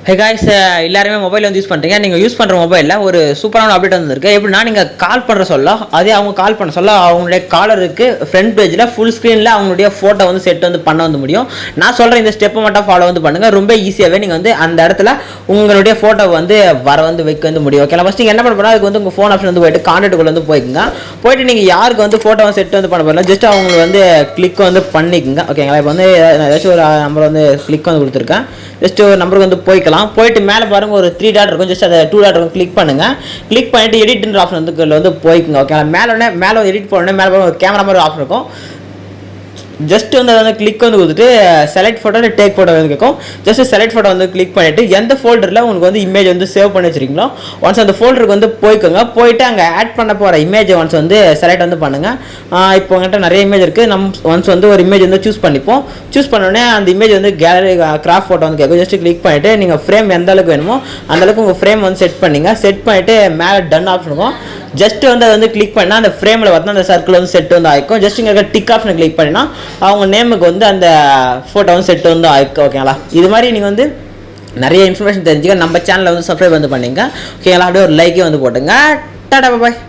Hey guys, எல்லாருமே mobile வந்து use பண்ணுறீங்க. நீங்கள் யூஸ் பண்ணுற மொபைலில் ஒரு சூப்பரான அப்டேட் வந்துருக்கு. எப்படின்னா, நீங்கள் கால் பண்ணுற சொல்ல அதே அவங்க கால் பண்ண சொல்ல அவங்களுடைய காலருக்கு ஃப்ரண்ட் பேஜில் ஃபுல் ஸ்க்ரீனில் அவங்களுடைய ஃபோட்டோ வந்து செட் வந்து பண்ண வந்து முடியும். நான் சொல்கிற இந்த ஸ்டெப்பை மட்டும் ஃபாலோ வந்து பண்ணுங்கள். ரொம்ப ஈஸியாகவே நீங்கள் வந்து அந்த இடத்துல உங்களுடைய ஃபோட்டோ வந்து வைக்க வந்து முடியும். ஓகே, ஃபஸ்ட் நீங்கள் என்ன பண்ண போனால் அதுக்கு வந்து உங்கள் ஃபோன் ஆப்ஷன் வந்து போய்ட்டு கான்டாக்டுக்குள்ள வந்து போயிட்டு நீங்கள் யாருக்கு வந்து ஃபோட்டோ செட் வந்து பண்ண போகிறோம் ஜஸ்ட் அவங்களுக்கு வந்து கிளிக் வந்து பண்ணிக்கோங்க. ஓகேங்களா, இப்போ வந்து நான் ஏதாச்சும் ஒரு நம்பர் வந்து கிளிக் வந்து கொடுத்துருக்கேன். ஜஸ்ட் ஒரு நம்பருக்கு வந்து போயிட்டு மேலே பாருங்கள் ஒரு 3 டாட் இருக்கும். ஜஸ்ட் அதை 2 டாட் இருக்கும், கிளிக் பண்ணுங்கள். கிளிக் பண்ணிவிட்டு எடிட்ன்ற ஆப்ஷன் வந்து போய்க்குங்க. ஓகே, மேலே எடிட் போடணும். மேலே பாருங்கள் ஒரு கேமரா மாதிரி ஆப்ஷன் இருக்கும். ஜஸ்ட் வந்து அதை வந்து கிளிக் வந்து கொடுத்துட்டு செலக்ட் ஃபோட்டோ இல்லை டேக் ஃபோட்டோ வந்து கேட்கும். ஜஸ்ட் செலக்ட் ஃபோட்டோ வந்து கிளிக் பண்ணிவிட்டு எந்த ஃபோல்டரில் உங்களுக்கு வந்து இமேஜ் வந்து சேவ் பண்ணி வச்சிருக்கீங்களோ ஒன்ஸ் அந்த ஃபோல்டருக்கு வந்து போயிட்டு அங்கே ஆட் பண்ண போகிற இமேஜை ஒன்ஸ் வந்து செலக்ட் வந்து பண்ணுங்கள். இப்போ உங்கள்கிட்ட நிறைய இமேஜ் இருக்குது. ஒன்ஸ் வந்து ஒரு இமேஜ் வந்து சூஸ் பண்ணிப்போம். சூஸ் பண்ணோடனே அந்த இமேஜ் வந்து கேலரி கிராஃப்ட் ஃபோட்டோ வந்து கேட்கும். ஜஸ்ட் கிளிக் பண்ணிவிட்டு நீங்கள் ஃப்ரேம் எந்த அளவுக்கு வேணுமோ அந்தளவுக்கு உங்கள் ஃப்ரேம் வந்து செட் பண்ணிவிட்டு மேலே டன் ஆப்ஷன் இருக்கும். ஜஸ்ட் வந்து அதை வந்து கிளிக் பண்ணால் அந்த ஃப்ரேமில் பார்த்தா அந்த சர்க்கிள் வந்து செட் வந்து ஆகிக்கும். ஜஸ்ட் இங்கே டிக் ஆப்ஷனை கிளிக் பண்ணினா அவங்க நேமுக்கு வந்து அந்த ஃபோட்டோ வந்து செட் வந்து ஆகிக்கும். ஓகேங்களா, இது மாதிரி நீங்கள் வந்து நிறைய இன்ஃபர்மேஷன் தெரிஞ்சுக்க நம்ம சேனலை வந்து சப்ஸ்கிரைப் வந்து பண்ணிங்க. ஓகேங்களா, அப்படியே ஒரு லைக்கே வந்து போட்டுங்க. டாடா பாய்.